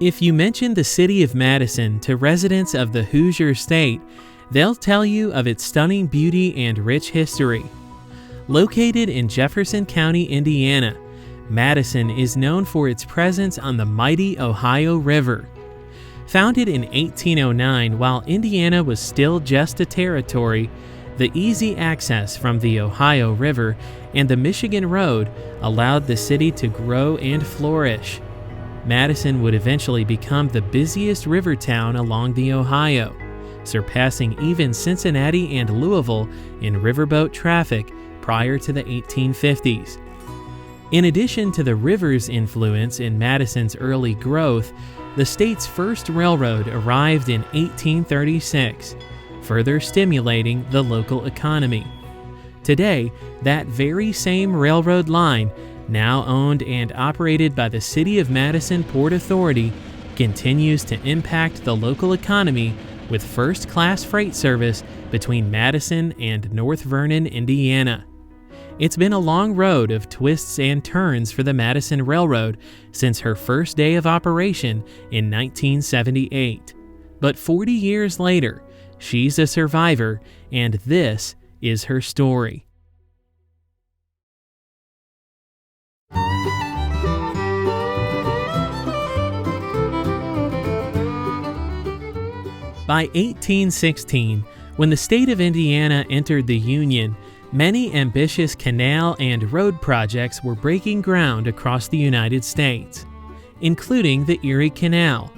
If you mention the City of Madison to residents of the Hoosier State, they'll tell you of its stunning beauty and rich history. Located in Jefferson County, Indiana, Madison is known for its presence on the mighty Ohio River. Founded in 1809 while Indiana was still just a territory, the easy access from the Ohio River and the Michigan Road allowed the city to grow and flourish. Madison would eventually become the busiest river town along the Ohio, surpassing even Cincinnati and Louisville in riverboat traffic prior to the 1850s. In addition to the river's influence in Madison's early growth, the state's first railroad arrived in 1836, further stimulating the local economy. Today, that very same railroad line, now owned and operated by the City of Madison Port Authority, continues to impact the local economy with first-class freight service between Madison and North Vernon, Indiana. It's been a long road of twists and turns for the Madison Railroad since her first day of operation in 1978. But 40 years later, she's a survivor, and this is her story. By 1816, when the state of Indiana entered the Union, many ambitious canal and road projects were breaking ground across the United States, including the Erie Canal.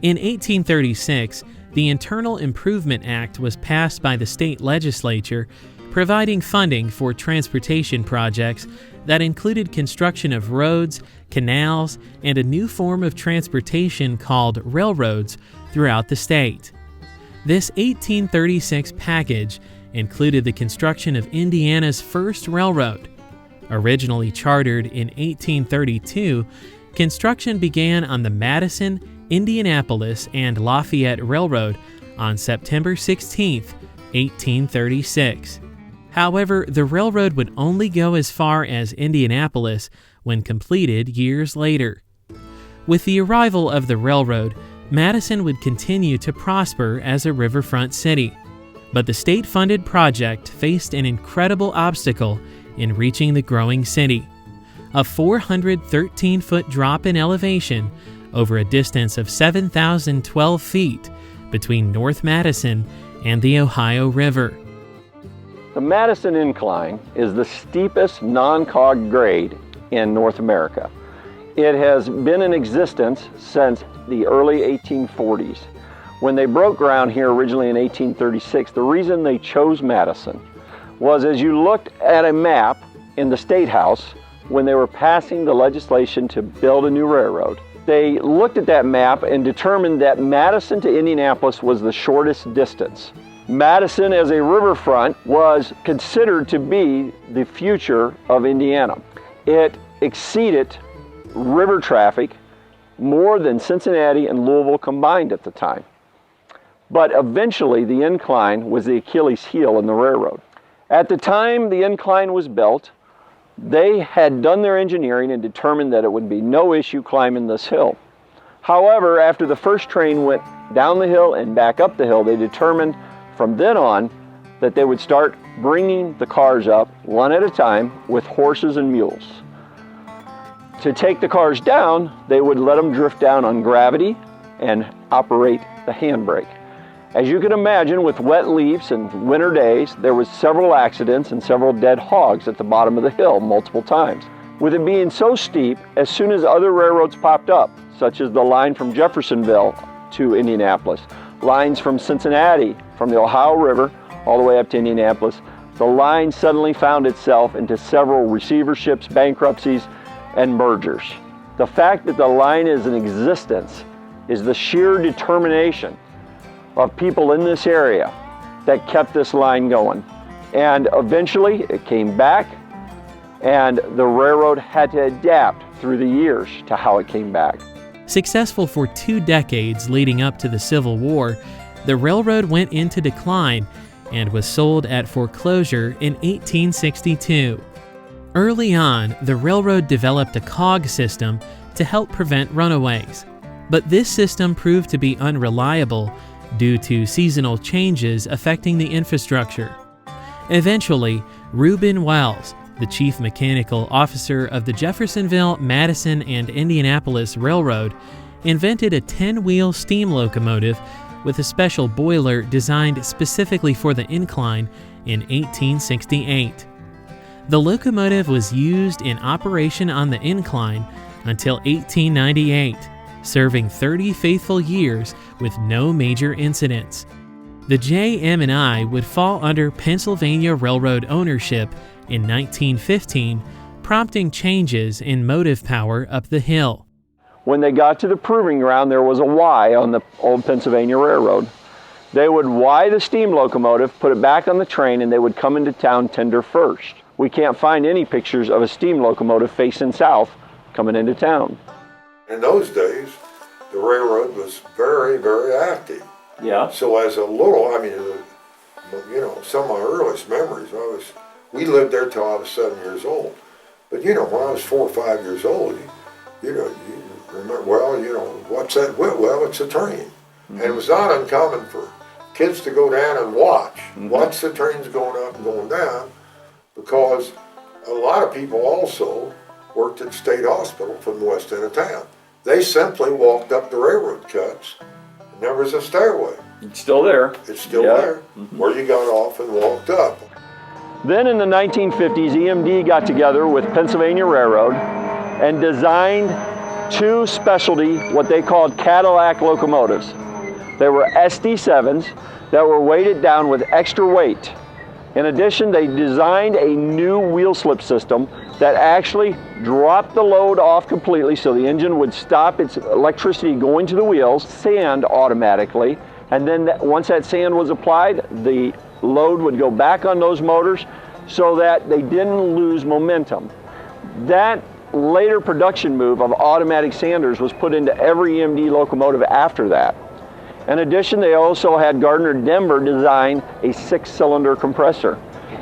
In 1836, the Internal Improvement Act was passed by the state legislature, providing funding for transportation projects that included construction of roads, canals, and a new form of transportation called railroads throughout the state. This 1836 package included the construction of Indiana's first railroad. Originally chartered in 1832, construction began on the Madison, Indianapolis, and Lafayette Railroad on September 16, 1836. However, the railroad would only go as far as Indianapolis when completed years later. With the arrival of the railroad, Madison would continue to prosper as a riverfront city. But the state-funded project faced an incredible obstacle in reaching the growing city: a 413-foot drop in elevation over a distance of 7,012 feet between North Madison and the Ohio River. The Madison Incline is the steepest non-cog grade in North America. It has been in existence since the early 1840s. When they broke ground here originally in 1836, the reason they chose Madison was, as you looked at a map in the State House when they were passing the legislation to build a new railroad, they looked at that map and determined that Madison to Indianapolis was the shortest distance. Madison as a riverfront was considered to be the future of Indiana. It exceeded river traffic more than Cincinnati and Louisville combined at the time. But eventually the incline was the Achilles heel in the railroad. At the time the incline was built, they had done their engineering and determined that it would be no issue climbing this hill. However, after the first train went down the hill and back up the hill, they determined from then on that they would start bringing the cars up one at a time with horses and mules. To take the cars down, they would let them drift down on gravity and operate the handbrake. As you can imagine, with wet leaves and winter days, there was several accidents and several dead hogs at the bottom of the hill multiple times. With it being so steep, as soon as other railroads popped up, such as the line from Jeffersonville to Indianapolis, lines from Cincinnati, from the Ohio River, all the way up to Indianapolis, the line suddenly found itself into several receiverships, bankruptcies, and mergers. The fact that the line is in existence is the sheer determination of people in this area that kept this line going. And eventually it came back, and the railroad had to adapt through the years to how it came back. Successful for 2 decades leading up to the Civil War, the railroad went into decline and was sold at foreclosure in 1862. Early on, the railroad developed a cog system to help prevent runaways. But this system proved to be unreliable due to seasonal changes affecting the infrastructure. Eventually, Reuben Wells, the chief mechanical officer of the Jeffersonville, Madison and Indianapolis Railroad, invented a 10-wheel steam locomotive with a special boiler designed specifically for the Incline in 1868. The locomotive was used in operation on the Incline until 1898, serving 30 faithful years with no major incidents. The JM&I would fall under Pennsylvania Railroad ownership in 1915, prompting changes in motive power up the hill. When they got to the proving ground, there was a Y on the old Pennsylvania Railroad. They would Y the steam locomotive, put it back on the train, and they would come into town tender first. We can't find any pictures of a steam locomotive facing south coming into town. In those days, the railroad was very, very active. Yeah. So as a little, some of my earliest memories, we lived there till I was 7 years old. But when I was 4 or 5 years old, you remember, what's that? Well, it's a train. Mm-hmm. And it was not uncommon for kids to go down and watch the trains going up and going down, because a lot of people also worked at the state hospital from the west end of town. They simply walked up the railroad cuts, and there was a stairway. It's still there. It's still there, where you got off and walked up. Then in the 1950s, EMD got together with Pennsylvania Railroad and designed two specialty, what they called Cadillac locomotives. They were SD7s that were weighted down with extra weight. In addition, they designed a new wheel slip system that actually dropped the load off completely so the engine would stop its electricity going to the wheels, sand automatically, and then once that sand was applied, the load would go back on those motors so that they didn't lose momentum. That later production move of automatic sanders was put into every EMD locomotive after that. In addition, they also had Gardner Denver design a 6-cylinder compressor.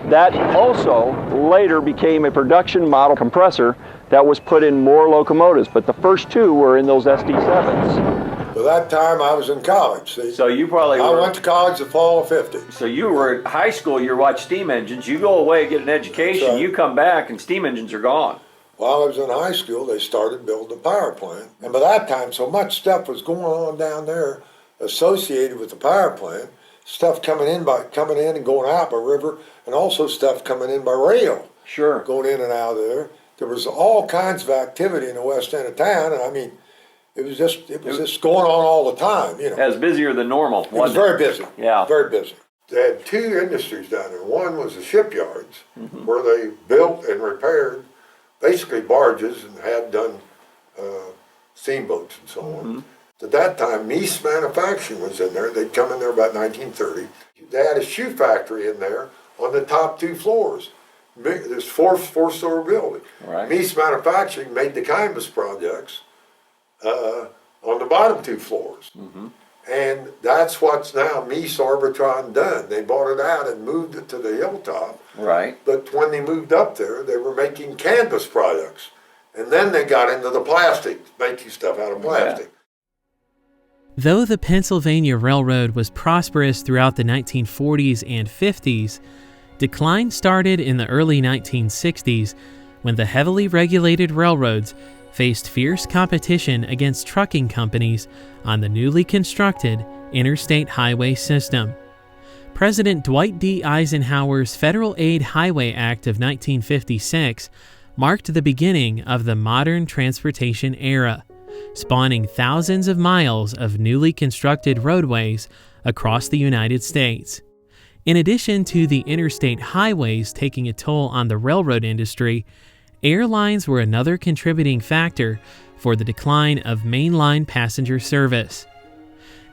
That also later became a production model compressor that was put in more locomotives, but the first two were in those SD7s. By that time, I was in college. See? So you probably I went to college the fall of 50. So you were in high school, you watch steam engines, you go away, get an education, right. You come back, and steam engines are gone. While I was in high school, they started building a power plant. And by that time, so much stuff was going on down there associated with the power plant, stuff coming in and going out by river, and also stuff coming in by rail. Sure. Going in and out of there. There was all kinds of activity in the west end of town, and it was just going on all the time, It was busier than normal. It was very busy. Yeah. Very busy. They had two industries down there. One was the shipyards, where they built and repaired basically barges and had done steamboats and so on. At that time, Meese Manufacturing was in there. They'd come in there about 1930. They had a shoe factory in there on the top 2 floors. This four-story building. Right. Meese Manufacturing made the canvas projects on the bottom 2 floors. And that's what's now Meese Arbitron done. They bought it out and moved it to the hilltop. Right. But when they moved up there, they were making canvas products. And then they got into the plastic, making stuff out of plastic. Yeah. Though the Pennsylvania Railroad was prosperous throughout the 1940s and 50s, decline started in the early 1960s when the heavily regulated railroads faced fierce competition against trucking companies on the newly constructed interstate highway system. President Dwight D. Eisenhower's Federal Aid Highway Act of 1956 marked the beginning of the modern transportation era, spawning thousands of miles of newly constructed roadways across the United States. In addition to the interstate highways taking a toll on the railroad industry, airlines were another contributing factor for the decline of mainline passenger service.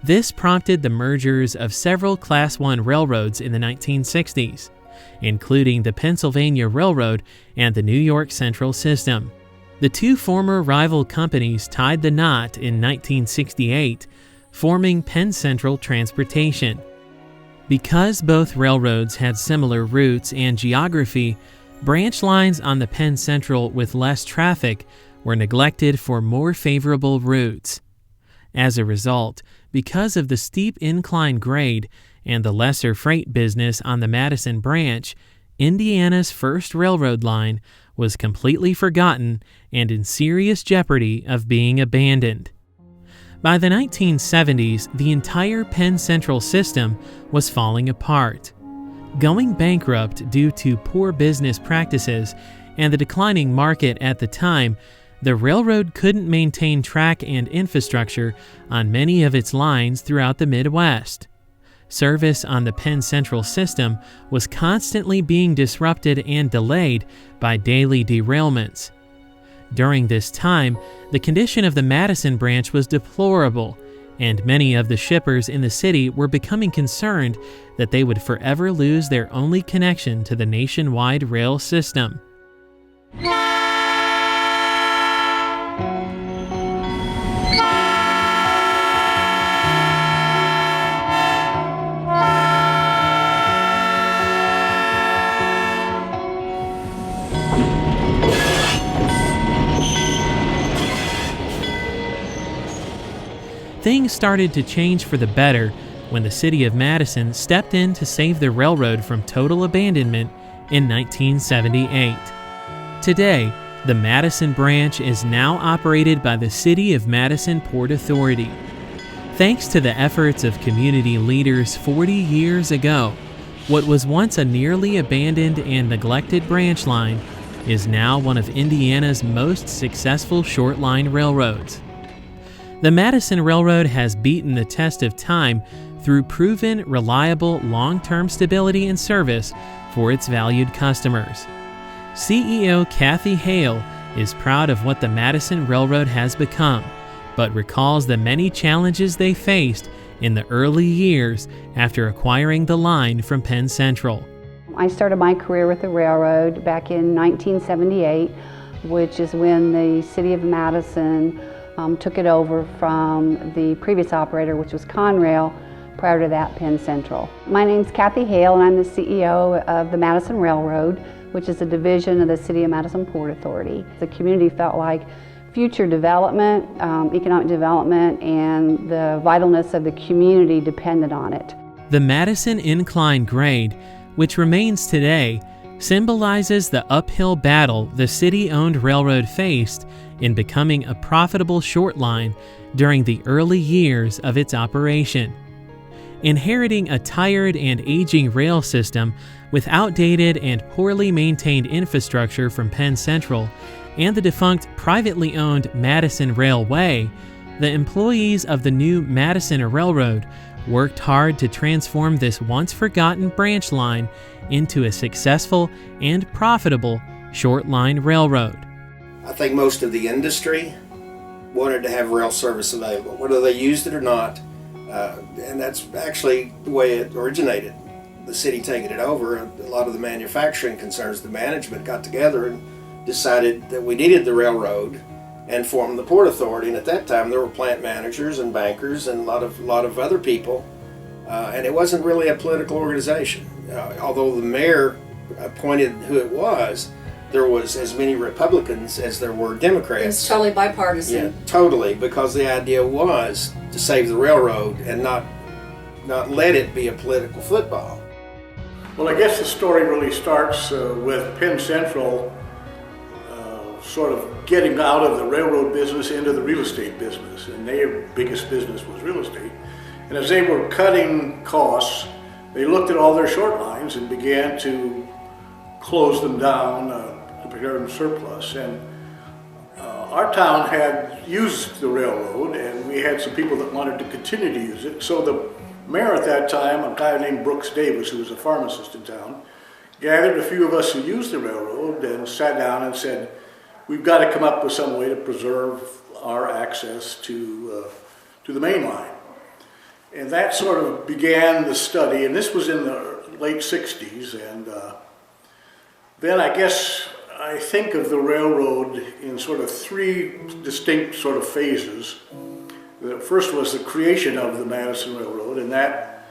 This prompted the mergers of several Class I railroads in the 1960s, including the Pennsylvania Railroad and the New York Central System. The two former rival companies tied the knot in 1968, forming Penn Central Transportation. Because both railroads had similar routes and geography, branch lines on the Penn Central with less traffic were neglected for more favorable routes. As a result, because of the steep incline grade and the lesser freight business on the Madison branch, Indiana's first railroad line was completely forgotten and in serious jeopardy of being abandoned. By the 1970s, the entire Penn Central system was falling apart. Going bankrupt due to poor business practices and the declining market at the time, the railroad couldn't maintain track and infrastructure on many of its lines throughout the Midwest. Service on the Penn Central system was constantly being disrupted and delayed by daily derailments. During this time, the condition of the Madison branch was deplorable, and many of the shippers in the city were becoming concerned that they would forever lose their only connection to the nationwide rail system. Things started to change for the better when the City of Madison stepped in to save the railroad from total abandonment in 1978. Today, the Madison branch is now operated by the City of Madison Port Authority. Thanks to the efforts of community leaders 40 years ago, what was once a nearly abandoned and neglected branch line is now one of Indiana's most successful short-line railroads. The Madison Railroad has beaten the test of time through proven, reliable, long-term stability and service for its valued customers. CEO Kathy Hale is proud of what the Madison Railroad has become, but recalls the many challenges they faced in the early years after acquiring the line from Penn Central. I started my career with the railroad back in 1978, which is when the City of Madison took it over from the previous operator, which was Conrail, prior to that Penn Central. My name's Kathy Hale and I'm the CEO of the Madison Railroad, which is a division of the City of Madison Port Authority. The community felt like future development, economic development, and the vitalness of the community depended on it. The Madison Incline grade, which remains today, symbolizes the uphill battle the city-owned railroad faced in becoming a profitable short line during the early years of its operation. Inheriting a tired and aging rail system with outdated and poorly maintained infrastructure from Penn Central and the defunct privately owned Madison Railway, the employees of the new Madison Railroad worked hard to transform this once forgotten branch line into a successful and profitable short line railroad. I think most of the industry wanted to have rail service available, whether they used it or not, and that's actually the way it originated. The city taking it over, a lot of the manufacturing concerns, the management got together and decided that we needed the railroad and formed the Port Authority. And at that time there were plant managers and bankers and a lot of other people, and it wasn't really a political organization. Although the mayor appointed who it was, there was as many Republicans as there were Democrats. It's totally bipartisan. Yeah, totally, because the idea was to save the railroad and not let it be a political football. Well, I guess the story really starts with Penn Central sort of getting out of the railroad business into the real estate business, and their biggest business was real estate. And as they were cutting costs, they looked at all their short lines and began to close them down, to prepare them surplus. And our town had used the railroad, and we had some people that wanted to continue to use it. So the mayor at that time, a guy named Brooks Davis, who was a pharmacist in town, gathered a few of us who used the railroad and sat down and said, we've got to come up with some way to preserve our access to the main line. And that sort of began the study, and this was in the late 60s. And then I think of the railroad in sort of three distinct sort of phases. The first was the creation of the Madison Railroad, and that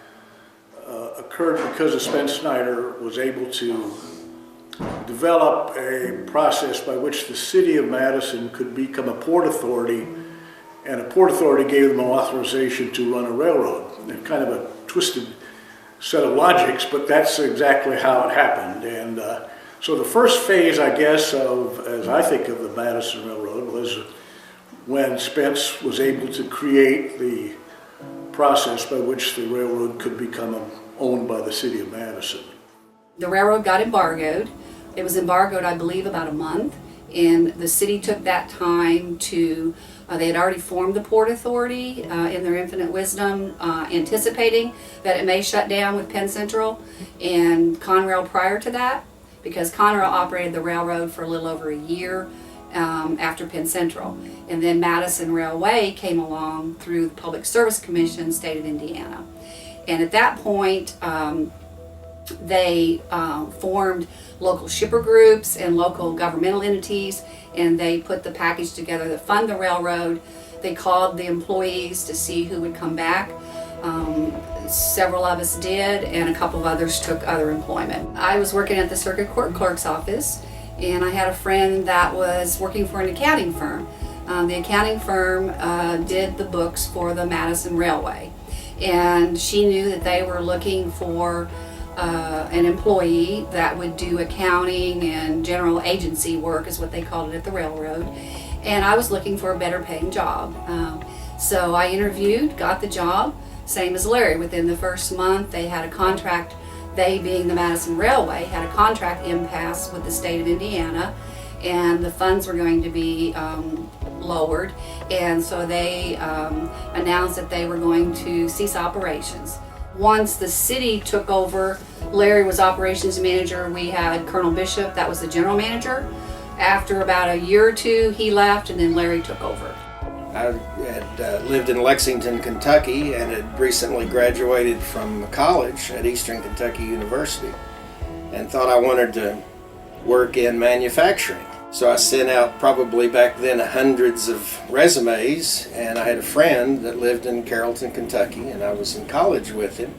occurred because of Spence Snyder was able to develop a process by which the City of Madison could become a port authority and the Port Authority gave them an authorization to run a railroad. And kind of a twisted set of logics, but that's exactly how it happened. And so the first phase, I guess, as I think of the Madison Railroad, was when Spence was able to create the process by which the railroad could become owned by the City of Madison. The railroad got embargoed. It was embargoed, I believe, about a month, and the city took that time to, they had already formed the Port Authority in their infinite wisdom, anticipating that it may shut down with Penn Central and Conrail prior to that, because Conrail operated the railroad for a little over a year after Penn Central. And then Madison Railway came along through the Public Service Commission, state of Indiana. And at that point, they formed local shipper groups and local governmental entities, and they put the package together to fund the railroad. They called the employees to see who would come back. Several of us did, and a couple of others took other employment. I was working at the circuit court clerk's office, and I had a friend that was working for an accounting firm. The accounting firm did the books for the Madison Railway, and she knew that they were looking for an employee that would do accounting and general agency work, is what they called it at the railroad, and I was looking for a better paying job. So I interviewed, got the job, same as Larry. Within the first month they had a contract, they being the Madison Railway, had a contract impasse with the state of Indiana, and the funds were going to be lowered, and so they announced that they were going to cease operations. Once the city took over, Larry was operations manager. We had Colonel Bishop, that was the general manager. After about a year or two, he left, and then Larry took over. I had lived in Lexington, Kentucky, and had recently graduated from college at Eastern Kentucky University, and thought I wanted to work in manufacturing. So I sent out probably back then hundreds of resumes, and I had a friend that lived in Carrollton, Kentucky, and I was in college with him.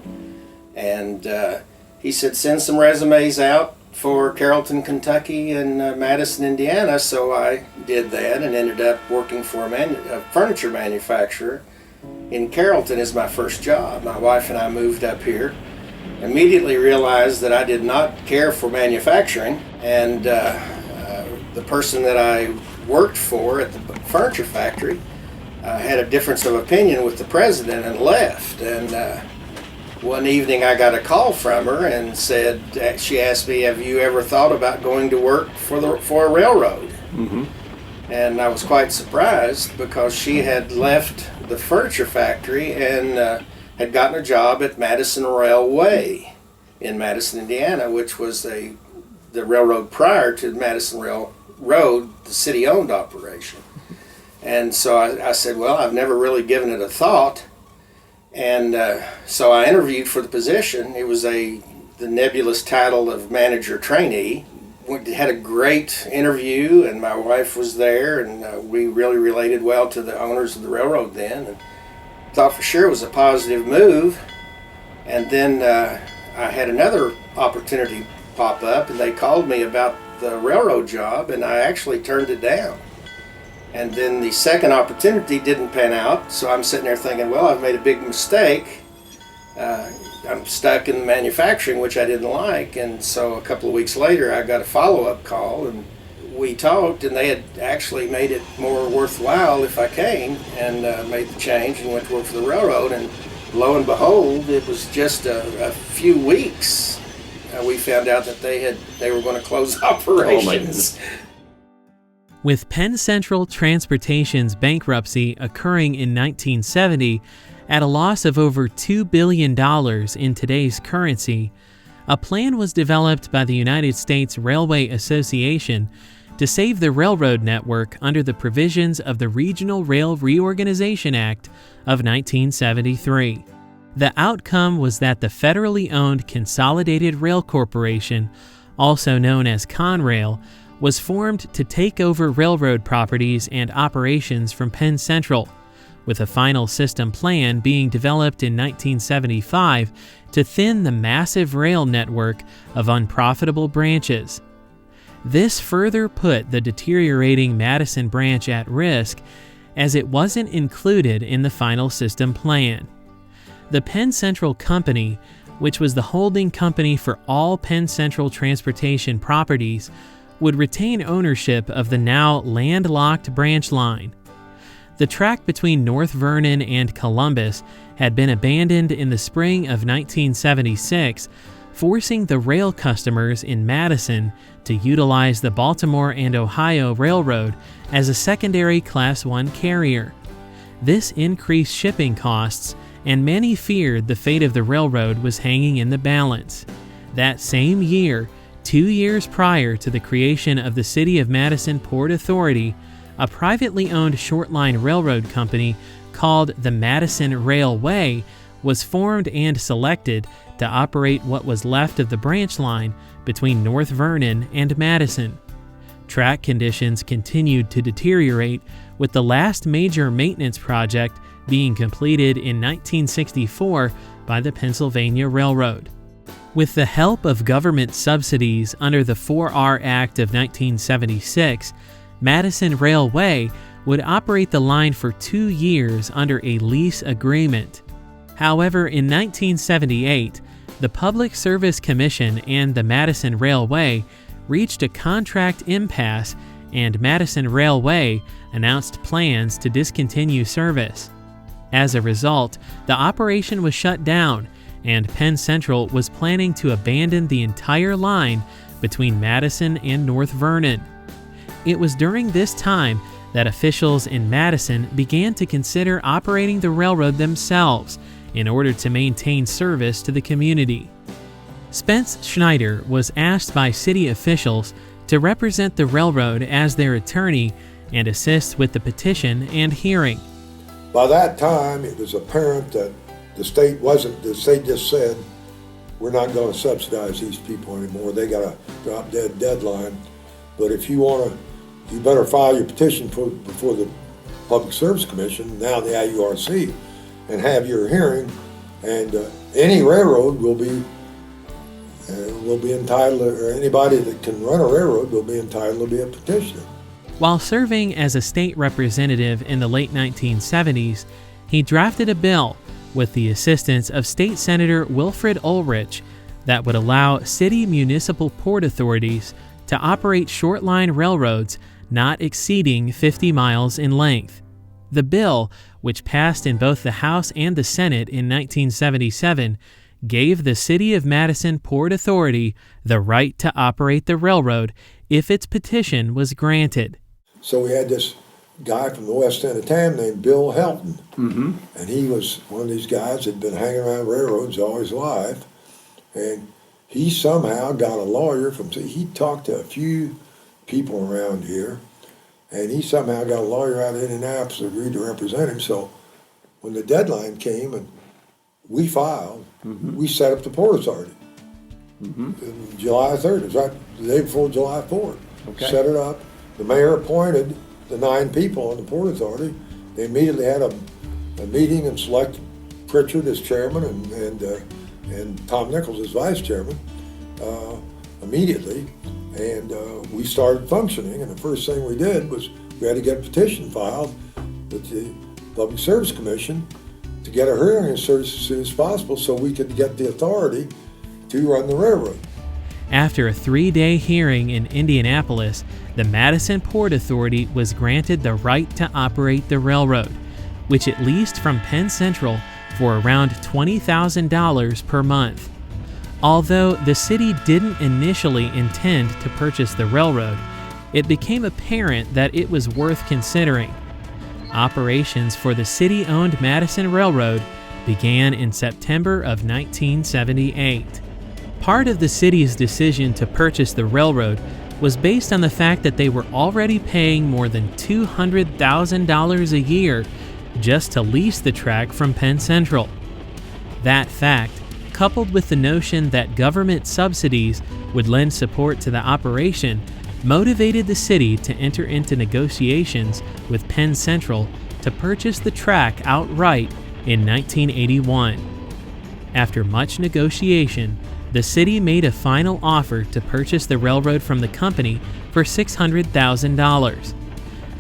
And he said, send some resumes out for Carrollton, Kentucky and Madison, Indiana. So I did that and ended up working for a furniture manufacturer in Carrollton as my first job. My wife and I moved up here. Immediately realized that I did not care for manufacturing, and the person that I worked for at the furniture factory had a difference of opinion with the president and left. And one evening I got a call from her and said, she asked me, have you ever thought about going to work for a railroad? Mm-hmm. And I was quite surprised, because she had left the furniture factory and had gotten a job at Madison Railway in Madison, Indiana, which was the railroad prior to Madison Railroad, the city-owned operation. And so I said, well, I've never really given it a thought. And so I interviewed for the position. It was the nebulous title of manager trainee. We had a great interview, and my wife was there, and we really related well to the owners of the railroad then, and thought for sure it was a positive move. And then I had another opportunity pop up, and they called me about the railroad job, and I actually turned it down. And then the second opportunity didn't pan out, so I'm sitting there thinking, well, I've made a big mistake. I'm stuck in manufacturing, which I didn't like. And so a couple of weeks later, I got a follow-up call, and we talked, and they had actually made it more worthwhile if I came, and made the change and went to work for the railroad. And lo and behold, it was just a few weeks. We found out that they were going to close operations. With Penn Central Transportation's bankruptcy occurring in 1970 at a loss of over $2 billion in today's currency, a plan was developed by the United States Railway Association to save the railroad network under the provisions of the Regional Rail Reorganization Act of 1973. The outcome was that the federally owned Consolidated Rail Corporation, also known as Conrail, was formed to take over railroad properties and operations from Penn Central, with a final system plan being developed in 1975 to thin the massive rail network of unprofitable branches. This further put the deteriorating Madison branch at risk, as it wasn't included in the final system plan. The Penn Central Company, which was the holding company for all Penn Central transportation properties, would retain ownership of the now landlocked branch line. The track between North Vernon and Columbus had been abandoned in the spring of 1976, forcing the rail customers in Madison to utilize the Baltimore and Ohio Railroad as a secondary Class I carrier. This increased shipping costs, and many feared the fate of the railroad was hanging in the balance. That same year, 2 years prior to the creation of the City of Madison Port Authority, a privately owned short-line railroad company called the Madison Railway was formed and selected to operate what was left of the branch line between North Vernon and Madison. Track conditions continued to deteriorate, with the last major maintenance project being completed in 1964 by the Pennsylvania Railroad. With the help of government subsidies under the 4R Act of 1976, Madison Railway would operate the line for 2 years under a lease agreement. However, in 1978, the Public Service Commission and the Madison Railway reached a contract impasse, and Madison Railway announced plans to discontinue service. As a result, the operation was shut down, and Penn Central was planning to abandon the entire line between Madison and North Vernon. It was during this time that officials in Madison began to consider operating the railroad themselves in order to maintain service to the community. Spence Schneider was asked by city officials to represent the railroad as their attorney and assist with the petition and hearing. By that time, it was apparent that the state just said, we're not going to subsidize these people anymore. They got a drop-dead deadline. But if you want to, you better file your petition before the Public Service Commission, now the IURC, and have your hearing, and any railroad will be entitled, or anybody that can run a railroad will be entitled to be a petitioner. While serving as a state representative in the late 1970s, he drafted a bill with the assistance of State Senator Wilfred Ulrich that would allow city municipal port authorities to operate short-line railroads not exceeding 50 miles in length. The bill, which passed in both the House and the Senate in 1977, gave the City of Madison Port Authority the right to operate the railroad if its petition was granted. So we had this guy from the west end of town named Bill Helton, and he was one of these guys that had been hanging around railroads all his life, and he somehow got a lawyer he talked to a few people around here, and he somehow got a lawyer out of Indianapolis who agreed to represent him. So when the deadline came and we filed, we set up the Port Authority. July 3rd, it was right the day before July 4th. Okay. Set it up. The mayor appointed the 9 people on the Port Authority. They immediately had a meeting and selected Pritchard as chairman and Tom Nichols as vice chairman immediately. And we started functioning, and the first thing we did was we had to get a petition filed with the Public Service Commission to get a hearing as soon as possible so we could get the authority to run the railroad. After a 3-day hearing in Indianapolis, the Madison Port Authority was granted the right to operate the railroad, which it leased from Penn Central for around $20,000 per month. Although the city didn't initially intend to purchase the railroad, it became apparent that it was worth considering. Operations for the city-owned Madison Railroad began in September of 1978. Part of the city's decision to purchase the railroad was based on the fact that they were already paying more than $200,000 a year just to lease the track from Penn Central. That fact, coupled with the notion that government subsidies would lend support to the operation, motivated the city to enter into negotiations with Penn Central to purchase the track outright in 1981. After much negotiation, the city made a final offer to purchase the railroad from the company for $600,000.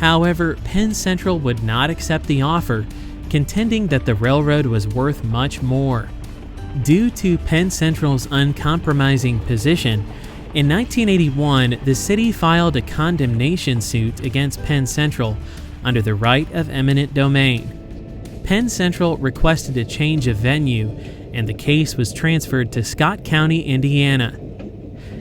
However, Penn Central would not accept the offer, contending that the railroad was worth much more. Due to Penn Central's uncompromising position, in 1981, the city filed a condemnation suit against Penn Central under the right of eminent domain. Penn Central requested a change of venue, and the case was transferred to Scott County, Indiana.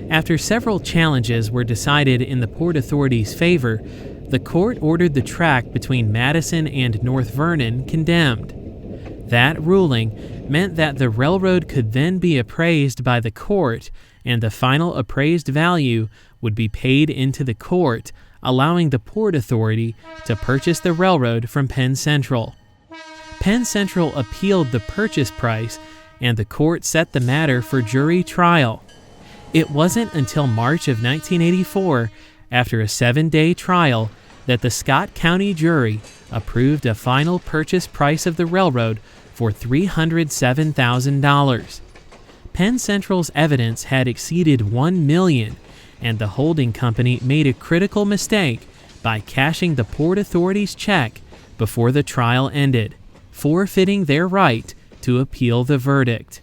After several challenges were decided in the Port Authority's favor, the court ordered the track between Madison and North Vernon condemned. That ruling meant that the railroad could then be appraised by the court, and the final appraised value would be paid into the court, allowing the Port Authority to purchase the railroad from Penn Central. Penn Central appealed the purchase price, and the court set the matter for jury trial. It wasn't until March of 1984, after a 7-day trial, that the Scott County jury approved a final purchase price of the railroad for $307,000. Penn Central's evidence had exceeded $1 million, and the holding company made a critical mistake by cashing the Port Authority's check before the trial ended, forfeiting their right to appeal the verdict.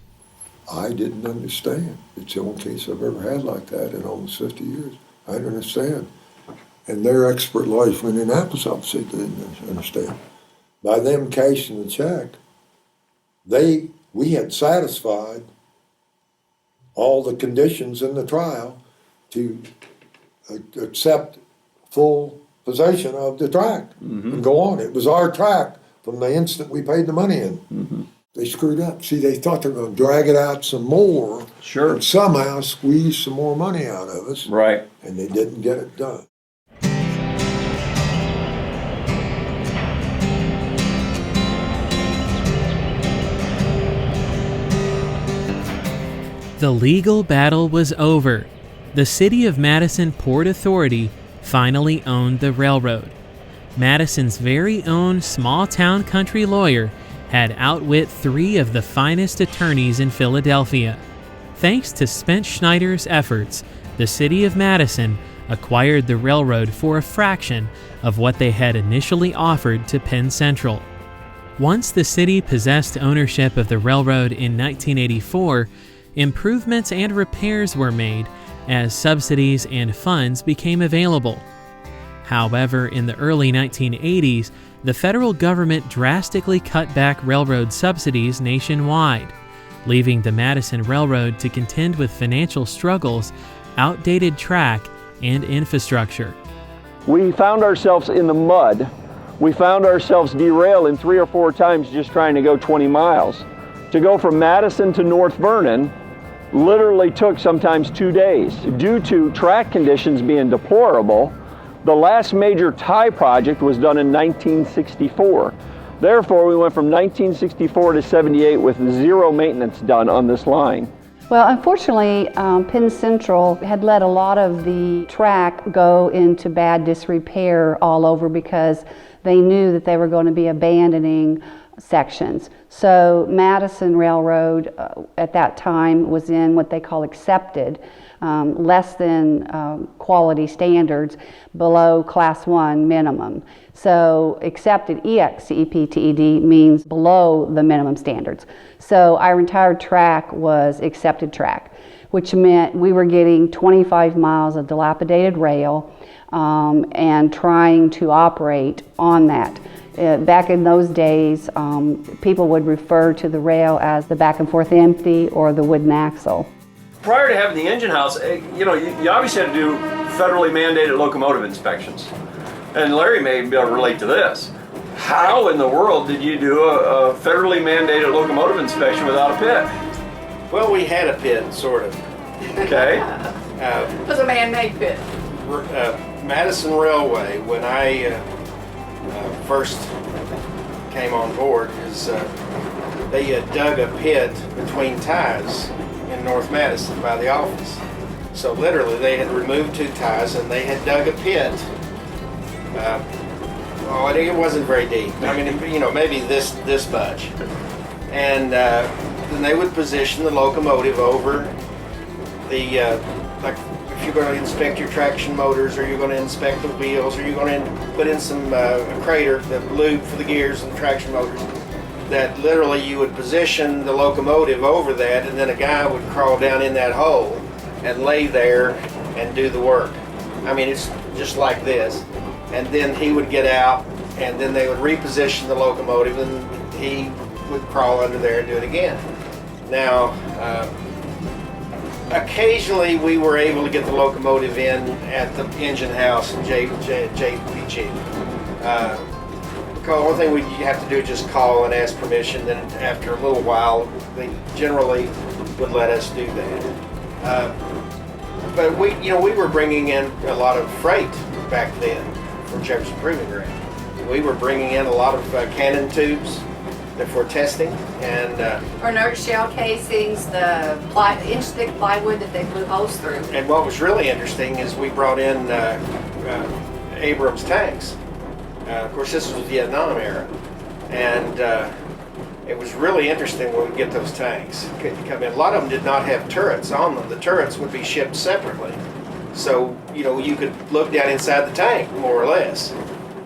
I didn't understand. It's the only case I've ever had like that in almost 50 years. I didn't understand. And their expert lawyers from Indianapolis office didn't understand. By them cashing the check, we had satisfied all the conditions in the trial to accept full possession of the track and go on. It was our track from the instant we paid the money in. They screwed up. See, they thought they were going to drag it out some more and somehow squeeze some more money out of us. Right. And they didn't get it done. The legal battle was over. The City of Madison Port Authority finally owned the railroad. Madison's very own small-town country lawyer had outwit 3 of the finest attorneys in Philadelphia. Thanks to Spence Schneider's efforts, the City of Madison acquired the railroad for a fraction of what they had initially offered to Penn Central. Once the city possessed ownership of the railroad in 1984, improvements and repairs were made as subsidies and funds became available. However, in the early 1980s, the federal government drastically cut back railroad subsidies nationwide, leaving the Madison Railroad to contend with financial struggles, outdated track, and infrastructure. We found ourselves in the mud. We found ourselves derailing 3 or 4 times just trying to go 20 miles. To go from Madison to North Vernon literally took sometimes 2 days. Due to track conditions being deplorable, the last major tie project was done in 1964. Therefore, we went from 1964 to 78 with 0 maintenance done on this line. Well, unfortunately, Penn Central had let a lot of the track go into bad disrepair all over because they knew that they were going to be abandoning sections. So Madison Railroad at that time was in what they call accepted, less than quality standards, below class 1 minimum. So accepted, EXCEPTED, means below the minimum standards. So our entire track was accepted track, which meant we were getting 25 miles of dilapidated rail and trying to operate on that. Back in those days, people would refer to the rail as the back and forth empty or the wooden axle. Prior to having the engine house, you obviously had to do federally mandated locomotive inspections. And Larry may be able to relate to this. How in the world did you do a federally mandated locomotive inspection without a pit? Well, we had a pit, sort of. Okay. It was a man-made pit. Madison Railway, when I first came on board, they had dug a pit between ties in North Madison by the office. So literally they had removed 2 ties and they had dug a pit. It wasn't very deep. I mean, maybe this much. And then they would position the locomotive over the if you're going to inspect your traction motors, or you're going to inspect the wheels, or you're going to put in some a crater, the lube for the gears and the traction motors, that literally you would position the locomotive over that, and then a guy would crawl down in that hole and lay there and do the work. I mean, it's just like this. And then he would get out, and then they would reposition the locomotive, and he would crawl under there and do it again. Now, occasionally we were able to get the locomotive in at the engine house in JPG. The only thing we have to do is just call and ask permission. Then after a little while, they generally would let us do that. But we were bringing in a lot of freight back then for Jefferson Proving Ground. We were bringing in a lot of cannon tubes for testing, and or inert shell casings, the inch-thick plywood that they blew holes through. And what was really interesting is we brought in Abrams tanks. Of course, this was the Vietnam era, and it was really interesting when we get those tanks come in. A lot of them did not have turrets on them. The turrets would be shipped separately, so you could look down inside the tank more or less.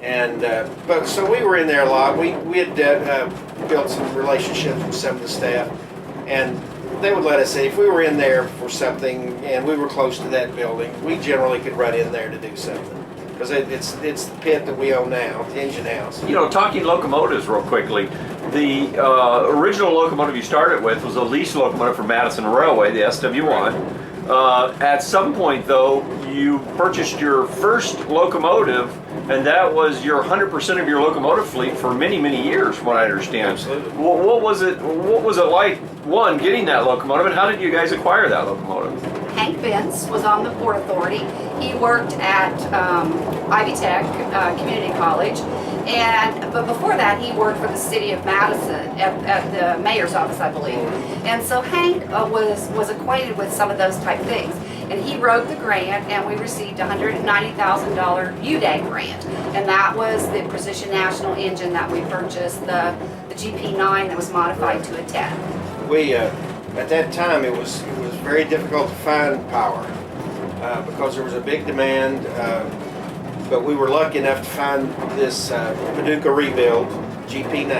And but so we were in there a lot. We had built some relationships with some of the staff, and they would let us say if we were in there for something and we were close to that building, we generally could run in there to do something. Because it's the pit that we own now, the engine house. Talking locomotives real quickly, the original locomotive you started with was a lease locomotive for Madison Railway, the SW1. At some point, though, you purchased your first locomotive, and that was your 100% of your locomotive fleet for many, many years, from what I understand. Absolutely. What was it like, one, getting that locomotive, and how did you guys acquire that locomotive? Hank Vince was on the Port Authority. He worked at Ivy Tech Community College, but before that he worked for the City of Madison at the mayor's office, I believe. And so Hank was acquainted with some of those type things. And he wrote the grant, and we received a $190,000 UDAG grant. And that was the Precision National engine that we purchased, the GP9 that was modified to a 10. We at that time it was very difficult to find power because there was a big demand. But we were lucky enough to find this Paducah rebuild GP9,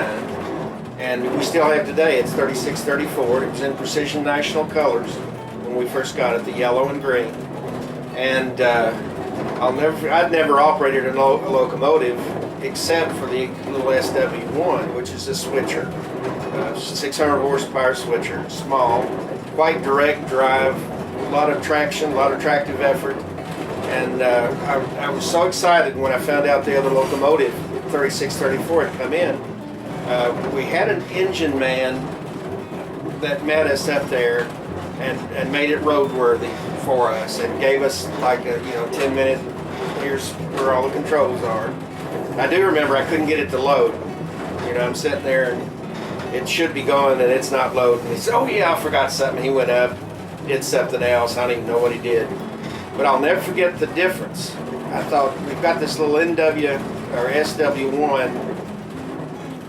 and we still have today. It's 3634. It was in Precision National colors when we first got it, the yellow and green. And I'd never operated a locomotive except for the little SW1, which is a switcher, 600 horsepower switcher, small, quite direct drive, a lot of traction, a lot of tractive effort. And I was so excited when I found out the other locomotive, 3634, had come in. We had an engine man that met us up there and made it roadworthy for us and gave us like a 10-minute, here's where all the controls are. I do remember I couldn't get it to load. I'm sitting there and it should be going and it's not loading. He said, oh yeah, I forgot something. He went up, did something else. I don't even know what he did. But I'll never forget the difference. I thought, we've got this little NW or SW1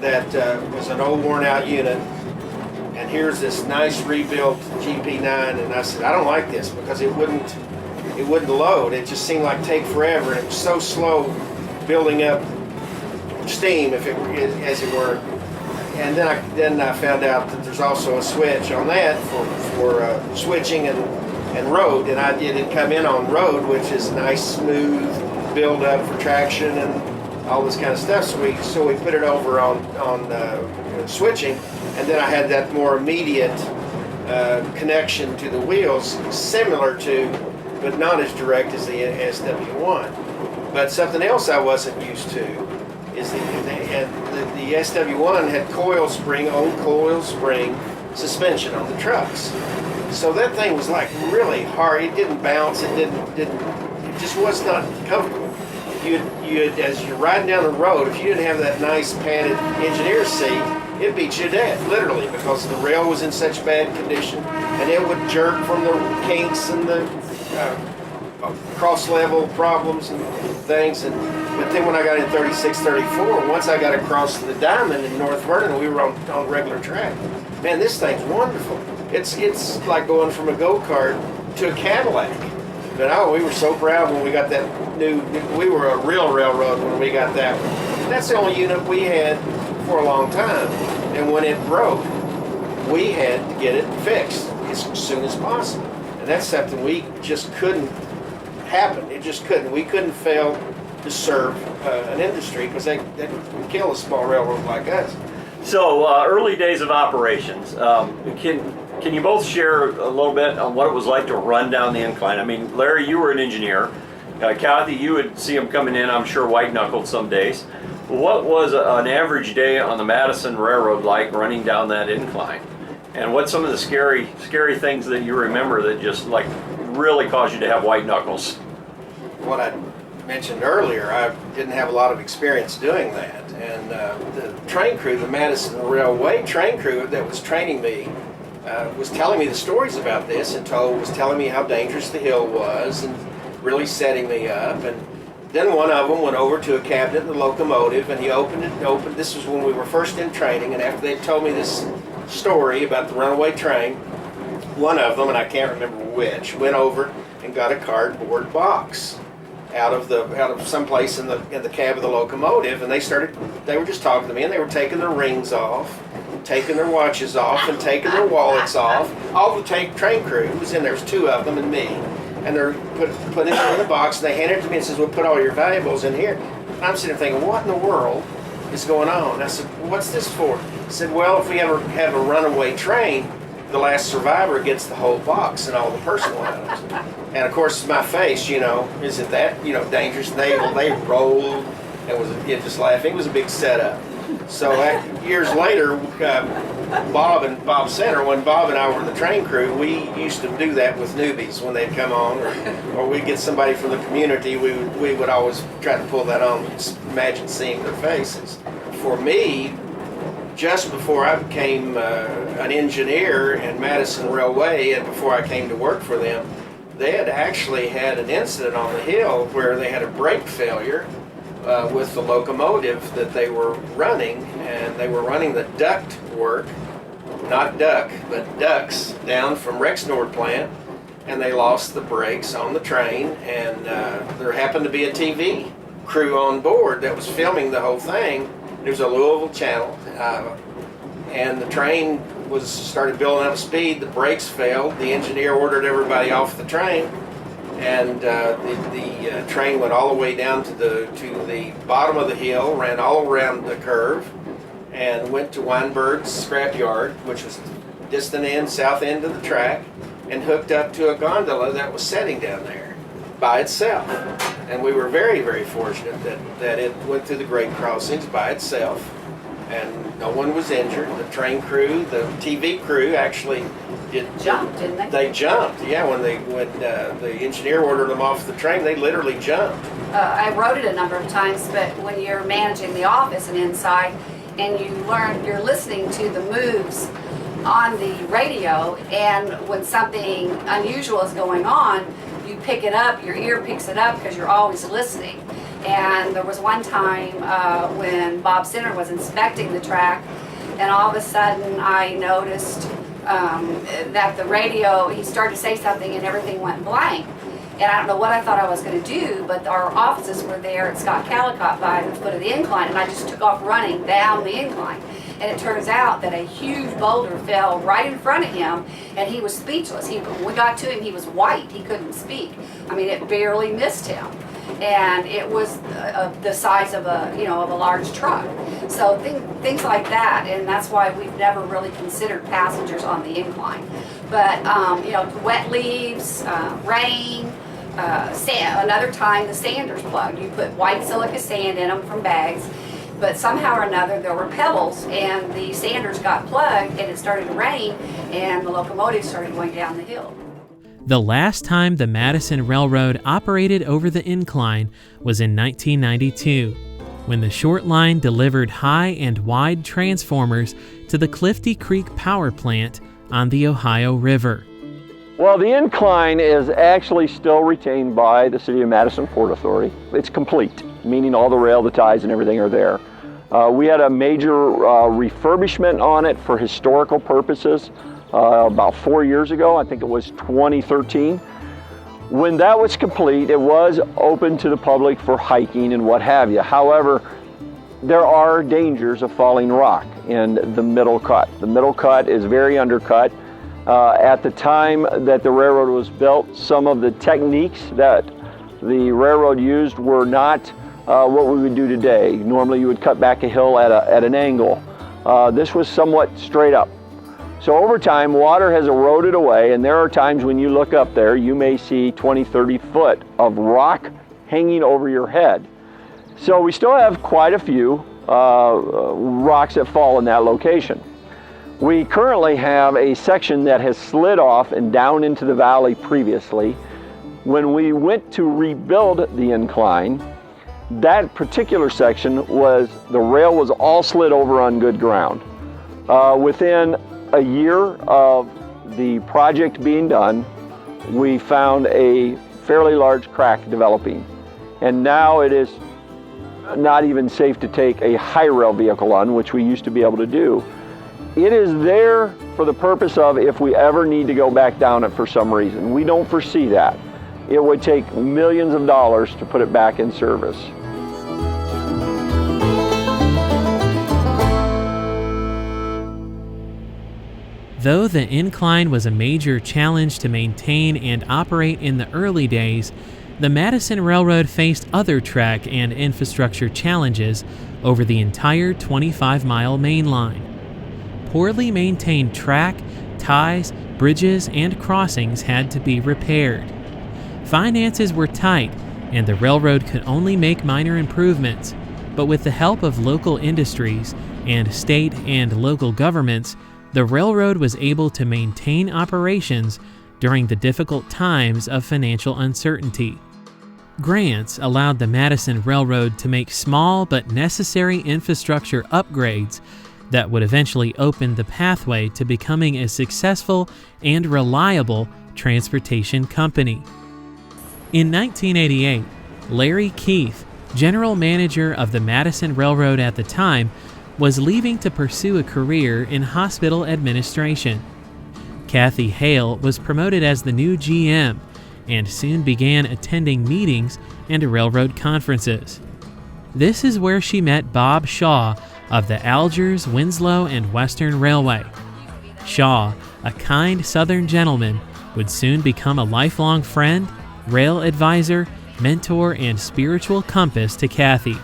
that was an old worn out unit, and here's this nice rebuilt GP9, and I said, I don't like this because it wouldn't load. It just seemed like take forever, and it was so slow building up steam, as it were. And then I found out that there's also a switch on that for switching and road, and I did come in on road, which is nice, smooth build up for traction and all this kind of stuff. So we put it over on switching, and then I had that more immediate connection to the wheels, similar to, but not as direct as the SW1. But something else I wasn't used to is the SW1 had coil spring suspension on the trucks. So that thing was like really hard. It didn't bounce. It just was not comfortable. As you're riding down the road, if you didn't have that nice padded engineer's seat, it beat you to death, literally, because the rail was in such bad condition, and it would jerk from the kinks and the cross-level problems and things. But then when I got in 3634, once I got across the diamond in North Vernon, we were on regular track. Man, this thing's wonderful. It's like going from a go-kart to a Cadillac. But oh, we were so proud when we got that we were a real railroad when we got that one. That's the only unit we had for a long time. And when it broke, we had to get it fixed as soon as possible. And that's something we just couldn't happen. It just couldn't. We couldn't fail to serve an industry because they would kill a small railroad like us. So early days of operations. Can you both share a little bit on what it was like to run down the incline? I mean, Larry, you were an engineer. Kathy, you would see them coming in, I'm sure, white-knuckled some days. What was an average day on the Madison Railroad like running down that incline? And what's some of the scary things that you remember that just like really caused you to have white knuckles? What I mentioned earlier, I didn't have a lot of experience doing that. And the train crew, the Madison Railway train crew that was training me, was telling me the stories about this and was telling me how dangerous the hill was and really setting me up. And then one of them went over to a cabinet in the locomotive and he opened it. This was when we were first in training, and after they told me this story about the runaway train, one of them, and I can't remember which, went over and got a cardboard box out of someplace in the cab of the locomotive, and they were just talking to me, and they were taking their rings off, taking their watches off, and taking their wallets off. All the train crew was in there. There was two of them and me, and they're putting it in the box, and they handed it to me and says, "Well, put all your valuables in here." And I'm sitting there thinking, what in the world is going on? And I said, "What's this for?" He said, "Well, if we ever have a runaway train, the last survivor gets the whole box and all the personal items." And of course, my face, isn't that, dangerous? They rolled and was just laughing. It was a big setup. So years later, Bob Center, when Bob and I were the train crew, we used to do that with newbies when they'd come on, or we'd get somebody from the community. We would always try to pull that on. Imagine seeing their faces. For me, just before I became an engineer in Madison Railway and before I came to work for them, they had actually had an incident on the hill where they had a brake failure with the locomotive that they were running, and they were running the duct work, not duck, but ducks down from Rexnord plant, and they lost the brakes on the train, and there happened to be a TV crew on board that was filming the whole thing. It was a Louisville channel, and the train started building up speed. The brakes failed. The engineer ordered everybody off the train, and the train went all the way down to the bottom of the hill, ran all around the curve, and went to Weinberg's scrapyard, which was distant south end of the track, and hooked up to a gondola that was setting down there by itself. And we were very, very fortunate that it went through the grade crossings by itself, and no one was injured. The train crew, the TV crew actually Jumped, didn't they? They jumped, yeah. When the engineer ordered them off the train, they literally jumped. I wrote it a number of times, but when you're managing the office and inside, and you're listening to the moves on the radio, and when something unusual is going on, you pick it up, your ear picks it up because you're always listening. And there was one time when Bob Center was inspecting the track, and all of a sudden I noticed that the radio, he started to say something and everything went blank. And I don't know what I thought I was going to do, but our offices were there at Scott Callicott by the foot of the incline, and I just took off running down the incline. And it turns out that a huge boulder fell right in front of him, and he was speechless. When we got to him, he was white. He couldn't speak. I mean, it barely missed him. And it was the size of a large truck. So things like that, and that's why we've never really considered passengers on the incline. But wet leaves, rain, sand. Another time the sanders plugged. You put white silica sand in them from bags, but somehow or another there were pebbles, and the sanders got plugged, and it started to rain, and the locomotive started going down the hill. The last time the Madison Railroad operated over the incline was in 1992, when the short line delivered high and wide transformers to the Clifty Creek Power Plant on the Ohio River. Well, the incline is actually still retained by the City of Madison Port Authority. It's complete, meaning all the rail, the ties, and everything are there. We had a major refurbishment on it for historical purposes about 4 years ago. I think it was 2013. When that was complete, it was open to the public for hiking and what have you. However, there are dangers of falling rock in the middle cut. The middle cut is very undercut. At the time that the railroad was built, some of the techniques that the railroad used were not what we would do today. Normally you would cut back a hill at an angle. This was somewhat straight up. So over time, water has eroded away, and there are times when you look up there, you may see 20, 30 foot of rock hanging over your head. So we still have quite a few rocks that fall in that location. We currently have a section that has slid off and down into the valley previously. When we went to rebuild the incline, that particular section the rail was all slid over on good ground. Within a year of the project being done, we found a fairly large crack developing. And now it is not even safe to take a high rail vehicle on, which we used to be able to do. It is there for the purpose of if we ever need to go back down it for some reason. We don't foresee that. It would take millions of dollars to put it back in service. Though the incline was a major challenge to maintain and operate in the early days, the Madison Railroad faced other track and infrastructure challenges over the entire 25-mile main line. Poorly maintained track, ties, bridges, and crossings had to be repaired. Finances were tight, and the railroad could only make minor improvements, but with the help of local industries and state and local governments, the railroad was able to maintain operations during the difficult times of financial uncertainty. Grants allowed the Madison Railroad to make small but necessary infrastructure upgrades that would eventually open the pathway to becoming a successful and reliable transportation company. In 1988, Larry Keith, general manager of the Madison Railroad at the time, was leaving to pursue a career in hospital administration. Kathy Hale was promoted as the new GM and soon began attending meetings and railroad conferences. This is where she met Bob Shaw of the Algiers, Winslow, and Western Railway. Shaw, a kind Southern gentleman, would soon become a lifelong friend, rail advisor, mentor, and spiritual compass to Kathy.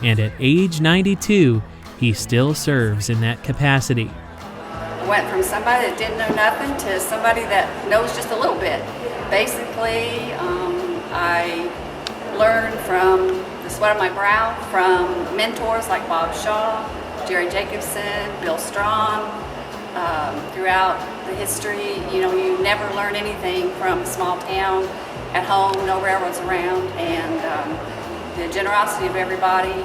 And at age 92, he still serves in that capacity. I went from somebody that didn't know nothing to somebody that knows just a little bit. Basically, I learned from the sweat of my brow from mentors like Bob Shaw, Jerry Jacobson, Bill Strong. Throughout the history, you never learn anything from a small town at home, no railroads around, and the generosity of everybody.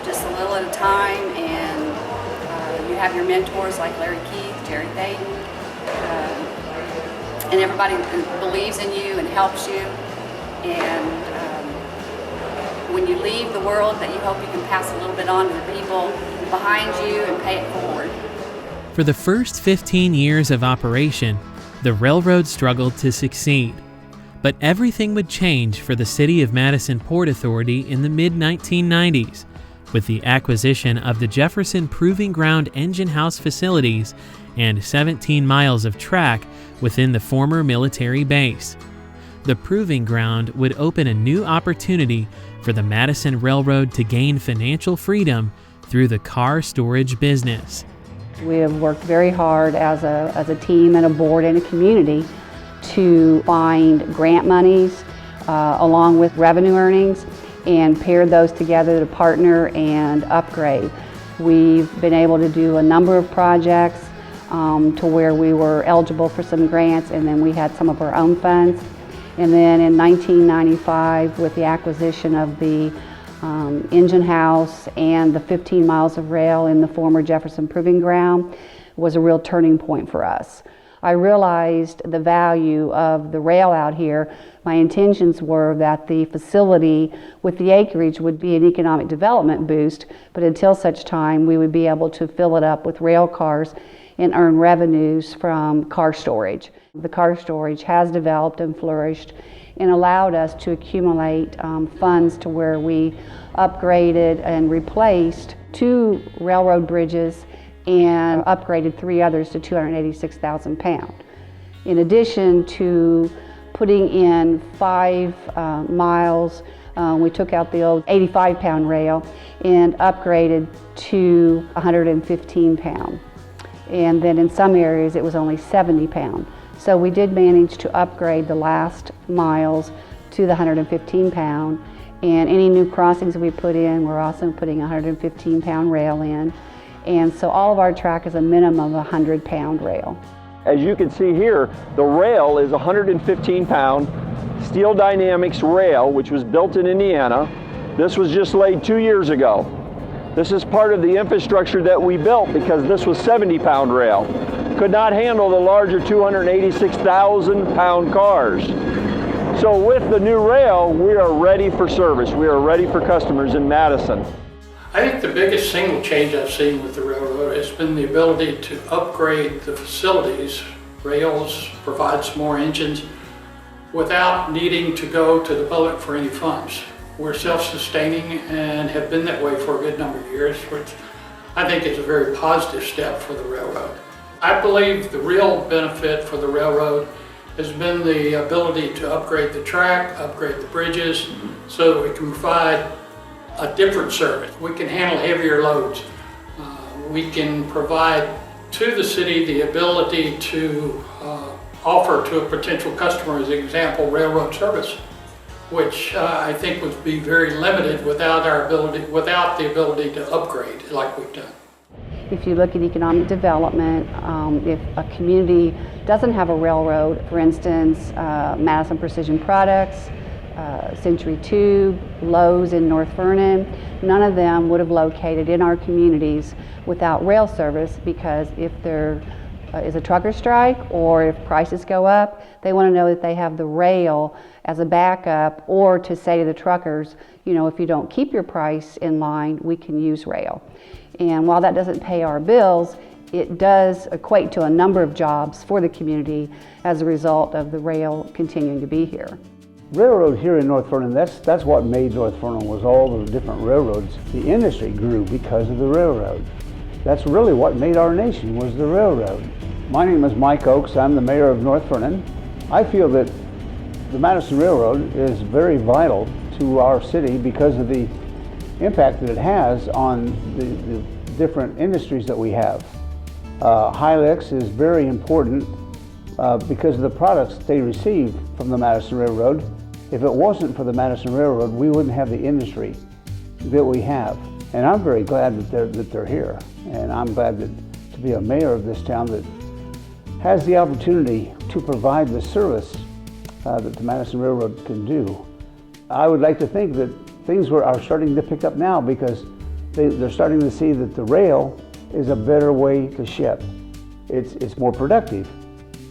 Just a little at a time, and you have your mentors like Larry Keith, Jerry Thaden, and everybody believes in you and helps you. And when you leave the world, that you hope you can pass a little bit on to the people behind you and pay it forward. For the first 15 years of operation, the railroad struggled to succeed. But everything would change for the City of Madison Port Authority in the mid-1990s, with the acquisition of the Jefferson Proving Ground engine house facilities and 17 miles of track within the former military base. The Proving Ground would open a new opportunity for the Madison Railroad to gain financial freedom through the car storage business. We have worked very hard as a team and a board and a community to find grant monies along with revenue earnings and paired those together to partner and upgrade. We've been able to do a number of projects to where we were eligible for some grants, and then we had some of our own funds. And then in 1995, with the acquisition of the engine house and the 15 miles of rail in the former Jefferson Proving Ground, was a real turning point for us. I realized the value of the rail out here. My intentions were that the facility with the acreage would be an economic development boost, but until such time we would be able to fill it up with rail cars and earn revenues from car storage. The car storage has developed and flourished and allowed us to accumulate funds to where we upgraded and replaced 2 railroad bridges and upgraded 3 others to 286,000 pound. In addition to putting in 5 miles, we took out the old 85-pound rail and upgraded to 115 pound. And then in some areas it was only 70 pound. So we did manage to upgrade the last miles to the 115 pound. And any new crossings we put in, we're also putting a 115 pound rail in. And so all of our track is a minimum of 100 pound rail. As you can see here, the rail is a 115 pound Steel Dynamics rail, which was built in Indiana. This was just laid 2 years ago. This is part of the infrastructure that we built because this was 70 pound rail. Could not handle the larger 286,000 pound cars. So with the new rail, we are ready for service. We are ready for customers in Madison. I think the biggest single change I've seen with the railroad has been the ability to upgrade the facilities. Rails provides more engines without needing to go to the public for any funds. We're self-sustaining and have been that way for a good number of years, which I think is a very positive step for the railroad. I believe the real benefit for the railroad has been the ability to upgrade the track, upgrade the bridges, so that we can provide a different service. We can handle heavier loads. We can provide to the city the ability to offer to a potential customer, as an example, railroad service, which I think would be very limited without the ability to upgrade like we've done. If you look at economic development, if a community doesn't have a railroad, for instance, Madison Precision Products, Century Tube, Lowe's in North Vernon, none of them would have located in our communities without rail service, because if there is a trucker strike or if prices go up, they want to know that they have the rail as a backup, or to say to the truckers, you know, if you don't keep your price in line, we can use rail. And while that doesn't pay our bills, it does equate to a number of jobs for the community as a result of the rail continuing to be here. Railroad here in North Vernon, that's what made North Vernon, was all the different railroads. The industry grew because of the railroad. That's really what made our nation, was the railroad. My name is Mike Oakes. I'm the mayor of North Vernon. I feel that the Madison Railroad is very vital to our city because of the impact that it has on the different industries that we have. Hilux is very important because of the products they receive from the Madison Railroad. If it wasn't for the Madison Railroad, we wouldn't have the industry that we have. And I'm very glad that they're here. And I'm glad to be a mayor of this town that has the opportunity to provide the service that the Madison Railroad can do. I would like to think that things are starting to pick up now, because they're starting to see that the rail is a better way to ship. It's more productive.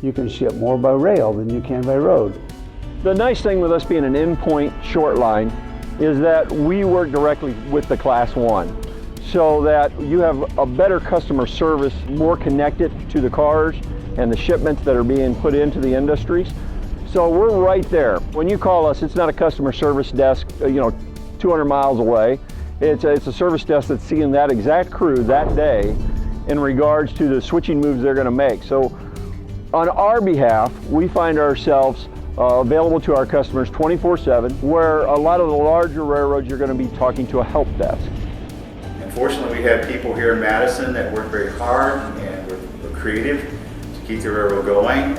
You can ship more by rail than you can by road. The nice thing with us being an in-point short line is that we work directly with the Class 1, so that you have a better customer service, more connected to the cars and the shipments that are being put into the industries. So we're right there. When you call us, it's not a customer service desk, 200 miles away. It's a service desk that's seeing that exact crew that day in regards to the switching moves they're going to make. So on our behalf, we find ourselves available to our customers 24/7, where a lot of the larger railroads you're going to be talking to a help desk. Unfortunately, we have people here in Madison that work very hard and we're creative to keep the railroad going.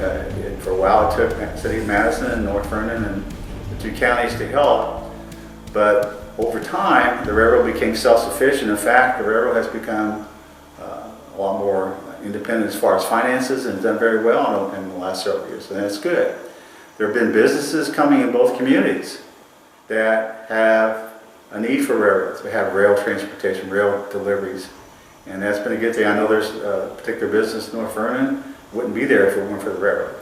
For a while it took City of Madison and North Vernon and the 2 counties to help, but over time the railroad became self-sufficient. In fact, the railroad has become a lot more independent as far as finances, and done very well in the last several years, and that's good. There have been businesses coming in both communities that have a need for railroads. They have rail transportation, rail deliveries, and that's been a good thing. I know there's a particular business in North Vernon wouldn't be there if it weren't for the railroad.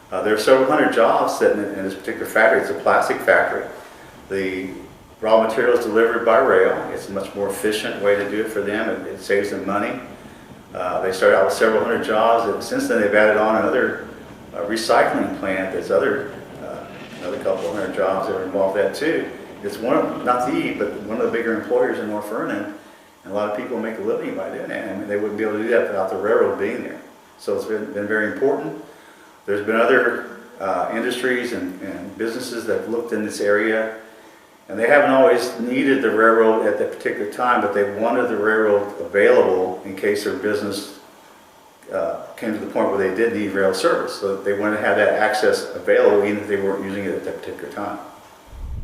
There are several hundred jobs sitting in this particular factory. It's a plastic factory. The raw material is delivered by rail. It's a much more efficient way to do it for them. It saves them money. They started out with several hundred jobs, and since then they've added on another recycling plant that's another couple hundred jobs that are involved in that too. It's one of, not the, but one of the bigger employers in North Vernon, and a lot of people make a living by doing that. I mean, they wouldn't be able to do that without the railroad being there. So it's been very important. There's been other industries and businesses that have looked in this area, and they haven't always needed the railroad at that particular time, but they wanted the railroad available in case their business came to the point where they did need rail service. So they wanted to have that access available even if they weren't using it at that particular time.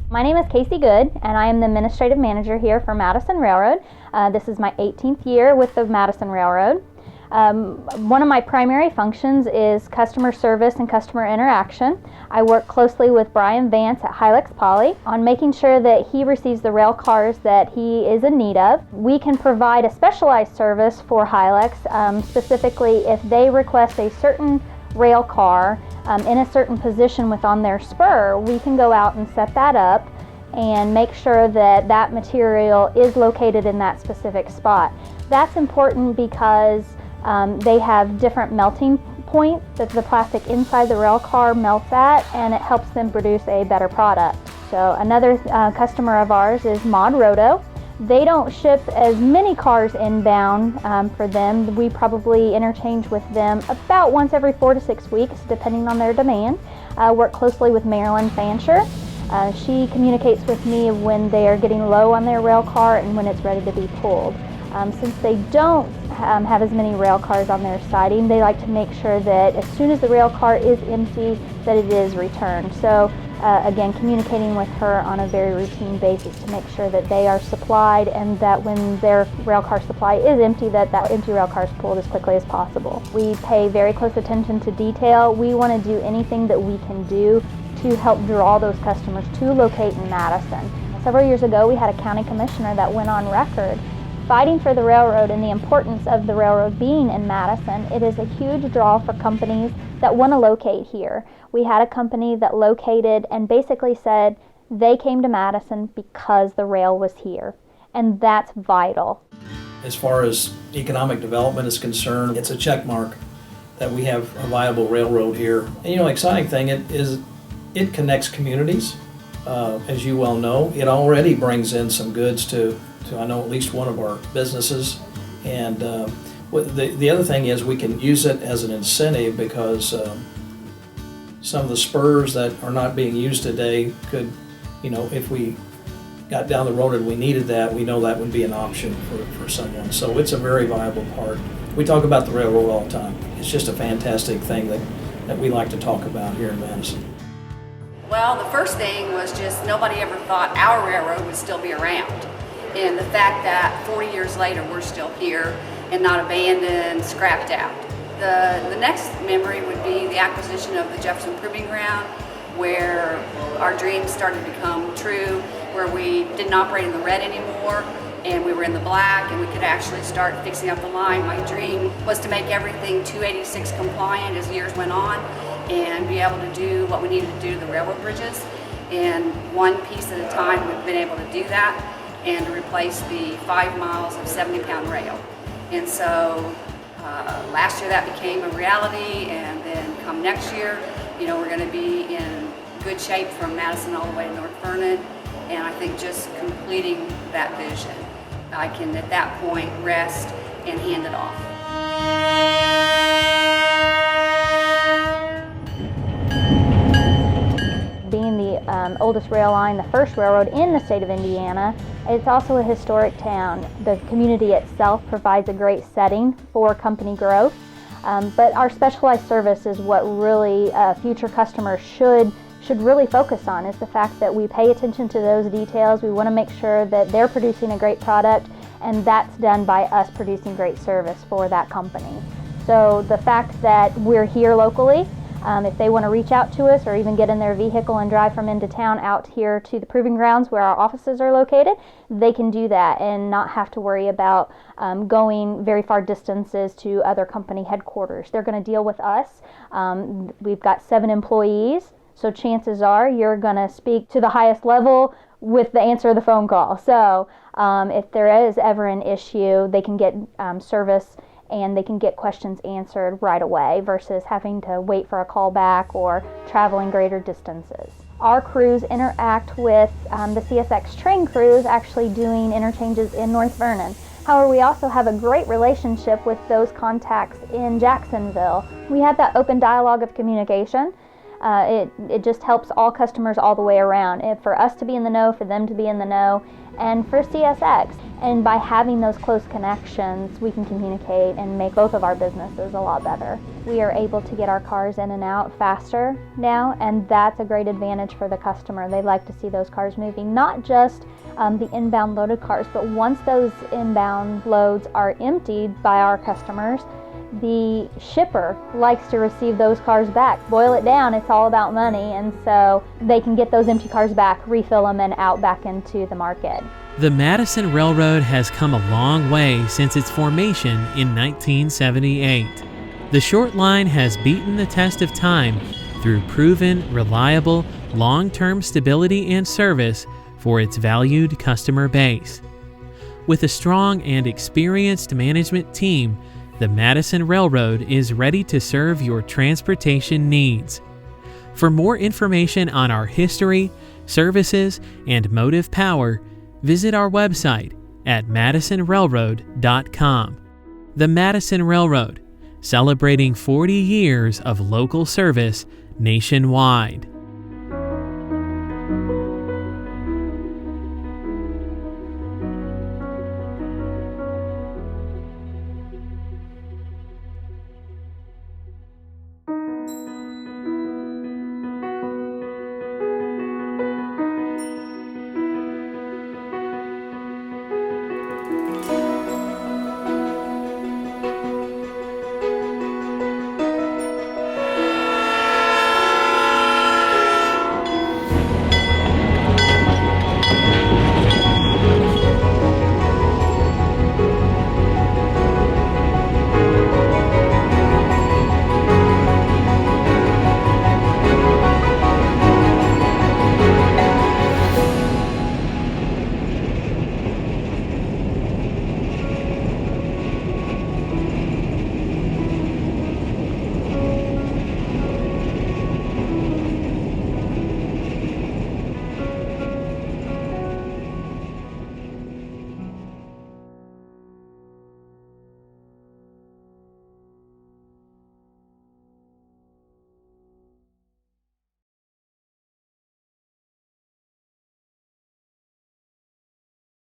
My name is Casey Good, and I am the administrative manager here for Madison Railroad. This is my 18th year with the Madison Railroad. One of my primary functions is customer service and customer interaction. I work closely with Brian Vance at Hilux Poly on making sure that he receives the rail cars that he is in need of. We can provide a specialized service for Hilux, specifically if they request a certain rail car in a certain position within their spur. We can go out and set that up and make sure that that material is located in that specific spot. That's important because they have different melting points that the plastic inside the rail car melts at, and it helps them produce a better product. So another customer of ours is Mod Roto. They don't ship as many cars inbound for them. We probably interchange with them about once every 4 to 6 weeks, depending on their demand. Work closely with Marilyn Fancher. She communicates with me when they are getting low on their rail car and when it's ready to be pulled. Since they don't have as many rail cars on their siding, they like to make sure that as soon as the rail car is empty, that it is returned. So again, communicating with her on a very routine basis to make sure that they are supplied, and that when their rail car supply is empty, that empty rail car is pulled as quickly as possible. We pay very close attention to detail. We want to do anything that we can do to help draw those customers to locate in Madison. Several years ago, we had a county commissioner that went on record fighting for the railroad and the importance of the railroad being in Madison. It is a huge draw for companies that want to locate here. We had a company that located and basically said they came to Madison because the rail was here, and that's vital. As far as economic development is concerned, it's a check mark that we have a viable railroad here. And you know, exciting thing it connects communities. As you well know, it already brings in some goods to I know at least one of our businesses, and the other thing is we can use it as an incentive because some of the spurs that are not being used today could, you know, if we got down the road and we needed that, we know that would be an option for someone. So it's a very viable part. We talk about the railroad all the time. It's just a fantastic thing that we like to talk about here in Madison. Well, the first thing was just nobody ever thought our railroad would still be around. And the fact that 40 years later we're still here and not abandoned, scrapped out. The next memory would be the acquisition of the Jefferson Proving Ground, where our dreams started to become true, where we didn't operate in the red anymore and we were in the black and we could actually start fixing up the line. My dream was to make everything 286 compliant as years went on and be able to do what we needed to do to the railroad bridges. And one piece at a time we've been able to do that, and to replace the 5 miles of 70-pound rail. And so last year that became a reality, and then come next year, you know, we're going to be in good shape from Madison all the way to North Vernon, and I think just completing that vision, I can at that point rest and hand it off. Being the oldest rail line, the first railroad in the state of Indiana, it's also a historic town. The community itself provides a great setting for company growth, but our specialized service is what really future customers should really focus on, is the fact that we pay attention to those details. We want to make sure that they're producing a great product, and that's done by us producing great service for that company. So the fact that we're here locally, if they want to reach out to us or even get in their vehicle and drive from into town out here to the proving grounds where our offices are located, they can do that and not have to worry about going very far distances to other company headquarters. They're going to deal with us. We've got 7 employees, so chances are you're going to speak to the highest level with the answer of the phone call. So if there is ever an issue, they can get service and they can get questions answered right away versus having to wait for a call back or traveling greater distances. Our crews interact with the CSX train crews actually doing interchanges in North Vernon. However, we also have a great relationship with those contacts in Jacksonville. We have that open dialogue of communication. It just helps all customers all the way around. For us to be in the know, for them to be in the know, and for CSX. And by having those close connections, we can communicate and make both of our businesses a lot better. We are able to get our cars in and out faster now, and that's a great advantage for the customer. They like to see those cars moving, not just the inbound loaded cars, but once those inbound loads are emptied by our customers, the shipper likes to receive those cars back. Boil it down, it's all about money, and so they can get those empty cars back, refill them, and out back into the market. The Madison Railroad has come a long way since its formation in 1978. The short line has beaten the test of time through proven, reliable, long-term stability and service for its valued customer base. With a strong and experienced management team, the Madison Railroad is ready to serve your transportation needs. For more information on our history, services, and motive power, visit our website at madisonrailroad.com. The Madison Railroad, celebrating 40 years of local service nationwide.